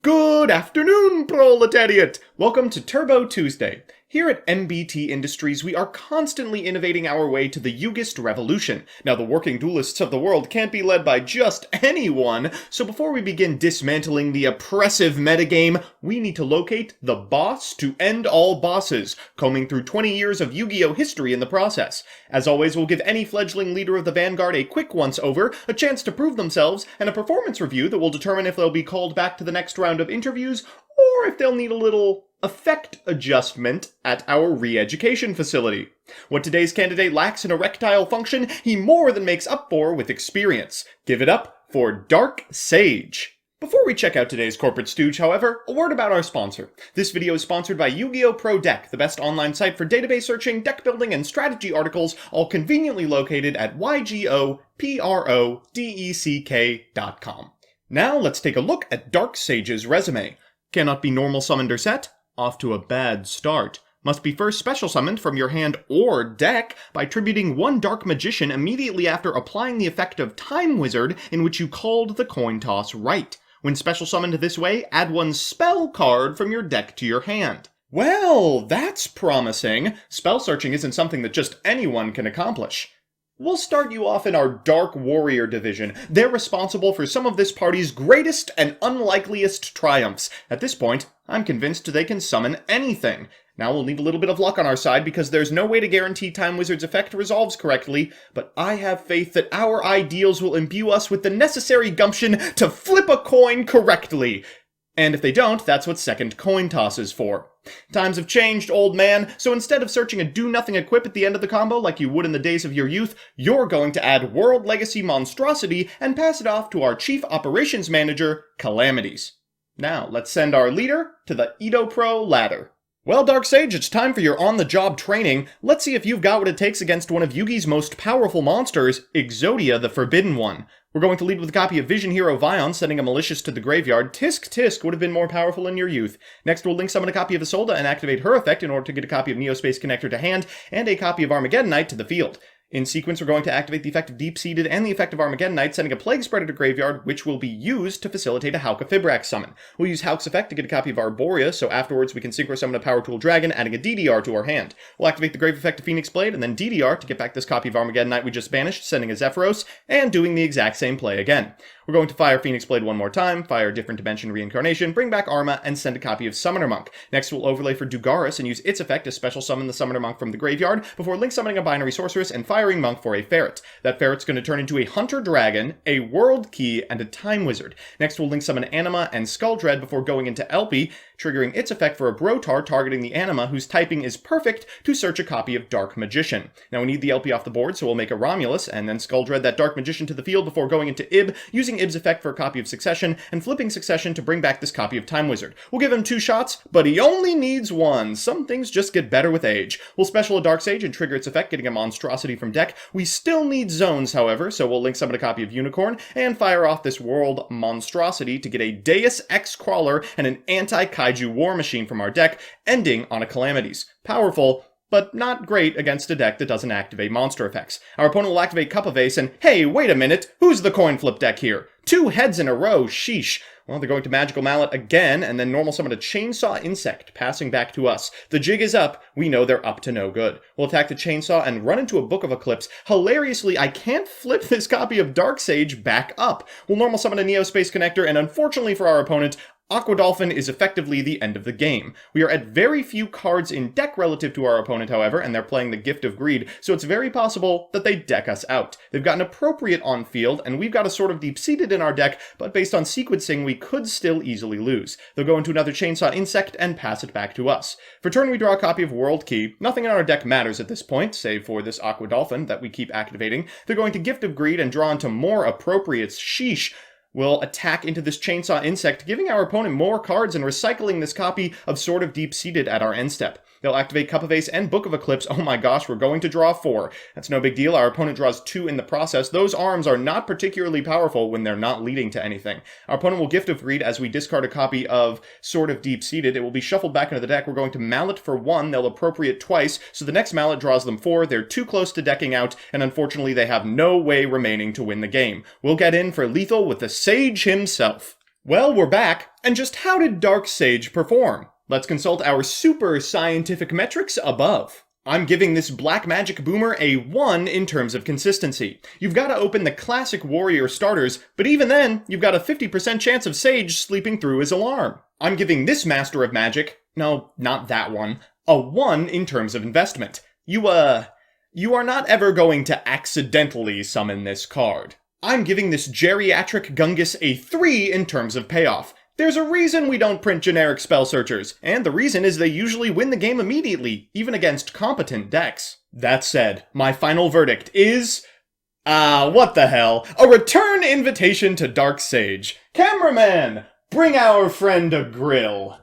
Good afternoon, proletariat! Welcome to Turbo Tuesday. Here at MBT Industries, we are constantly innovating our way to the Yugist revolution. Now, the working duelists of the world can't be led by just anyone, so before we begin dismantling the oppressive metagame, we need to locate the boss to end all bosses, combing through 20 years of Yu-Gi-Oh! History in the process. As always, we'll give any fledgling leader of the Vanguard a quick once-over, a chance to prove themselves, and a performance review that will determine if they'll be called back to the next round of interviews, or if they'll need a little effect adjustment at our re-education facility. What today's candidate lacks in erectile function, he more than makes up for with experience. Give it up for Dark Sage. Before we check out today's corporate stooge, however, a word about our sponsor. This video is sponsored by Yu-Gi-Oh! Pro Deck, the best online site for database searching, deck building, and strategy articles, all conveniently located at YGOPRODECK.com. Now let's take a look at Dark Sage's resume. Cannot be normal summoned or set. Off to a bad start. Must be first special summoned from your hand or deck by tributing one Dark Magician immediately after applying the effect of Time Wizard in which you called the coin toss right. When special summoned this way, add one spell card from your deck to your hand. Well, that's promising. Spell searching isn't something that just anyone can accomplish. We'll start you off in our Dark Warrior division. They're responsible for some of this party's greatest and unlikeliest triumphs. At this point, I'm convinced they can summon anything. Now we'll need a little bit of luck on our side because there's no way to guarantee Time Wizard's effect resolves correctly, but I have faith that our ideals will imbue us with the necessary gumption to flip a coin correctly. And if they don't, that's what second coin toss is for. Times have changed, old man, so instead of searching a do-nothing equip at the end of the combo like you would in the days of your youth, you're going to add World Legacy Monstrosity and pass it off to our Chief Operations Manager, Calamities. Now, let's send our leader to the Edo Pro ladder. Well, Dark Sage, it's time for your on-the-job training. Let's see if you've got what it takes against one of Yugi's most powerful monsters, Exodia the Forbidden One. We're going to lead with a copy of Vision Hero Vion, sending a Malicious to the graveyard. Tisk Tisk would have been more powerful in your youth. Next, we'll link summon a copy of Isolde and activate her effect in order to get a copy of Neospace Connector to hand, and a copy of Armageddonite to the field. In sequence, we're going to activate the effect of Deep-Seated and the effect of Armageddonite, sending a Plague Spreader to graveyard, which will be used to facilitate a Hauka Fibrax summon. We'll use Hauk's effect to get a copy of Arborea, so afterwards we can Synchro Summon a Power Tool Dragon, adding a DDR to our hand. We'll activate the Grave effect of Phoenix Blade, and then DDR to get back this copy of Armageddonite we just banished, sending a Zephyros, and doing the exact same play again. We're going to fire Phoenix Blade one more time, fire Different Dimension Reincarnation, bring back Arma, and send a copy of Summoner Monk. Next, we'll overlay for Dugaris and use its effect to special summon the Summoner Monk from the graveyard, before link summoning a Binary Sorceress and firing Monk for a Ferret. That Ferret's going to turn into a Hunter Dragon, a World Key, and a Time Wizard. Next, we'll link summon Anima and Skull Dread before going into LP, triggering its effect for a Brotar targeting the Anima, whose typing is perfect, to search a copy of Dark Magician. Now we need the LP off the board, so we'll make a Romulus, and then Skull Dread that Dark Magician to the field before going into Ib, using Ib's effect for a copy of Succession, and flipping Succession to bring back this copy of Time Wizard. We'll give him 2 shots, but he only needs 1. Some things just get better with age. We'll special a Dark Sage and trigger its effect, getting a Monstrosity from deck. We still need zones, however, so we'll link summon a copy of Unicorn, and fire off this World Monstrosity to get a Deus Ex Crawler and an Anti-Kaiju War Machine from our deck, ending on a Calamities. Powerful, but not great against a deck that doesn't activate monster effects. Our opponent will activate Cup of Ace, and hey, wait a minute, who's the coin flip deck here? 2 heads in a row, sheesh. Well, they're going to Magical Mallet again, and then normal summon a Chainsaw Insect, passing back to us. The jig is up. We know they're up to no good. We'll attack the Chainsaw and run into a Book of Eclipse. Hilariously, I can't flip this copy of Dark Sage back up. We'll normal summon a Neospace Connector, and unfortunately for our opponent, Aqua Dolphin is effectively the end of the game. We are at very few cards in deck relative to our opponent, however, and they're playing the Gift of Greed, so it's very possible that they deck us out. They've got an appropriate on field, and we've got a sort of Deep-Seated in our deck, but based on sequencing, we could still easily lose. They'll go into another Chainsaw Insect and pass it back to us. For turn, we draw a copy of World Key. Nothing in our deck matters at this point, save for this Aqua Dolphin that we keep activating. They're going to Gift of Greed and draw into more appropriates. Sheesh. We'll attack into this Chainsaw Insect, giving our opponent more cards and recycling this copy of Sword of Deep-Seated at our end step. They'll activate Cup of Ace and Book of Eclipse. Oh my gosh, we're going to draw 4. That's no big deal. Our opponent draws 2 in the process. Those arms are not particularly powerful when they're not leading to anything. Our opponent will Gift of Greed as we discard a copy of Sword of Deep-Seated. It will be shuffled back into the deck. We're going to Mallet for 1. They'll appropriate twice, so the next Mallet draws them 4. They're too close to decking out, and unfortunately they have no way remaining to win the game. We'll get in for lethal with the Sage himself. Well, we're back, and just how did Dark Sage perform? Let's consult our super scientific metrics above. I'm giving this Black Magic Boomer a 1 in terms of consistency. You've got to open the classic warrior starters, but even then, you've got a 50% chance of Sage sleeping through his alarm. I'm giving this Master of Magic, no, not that one, a 1 in terms of investment. You are not ever going to accidentally summon this card. I'm giving this Geriatric Gungus a 3 in terms of payoff. There's a reason we don't print generic spell searchers, and the reason is they usually win the game immediately, even against competent decks. That said, my final verdict is... what the hell? A return invitation to Dark Sage. Cameraman, bring our friend a grill.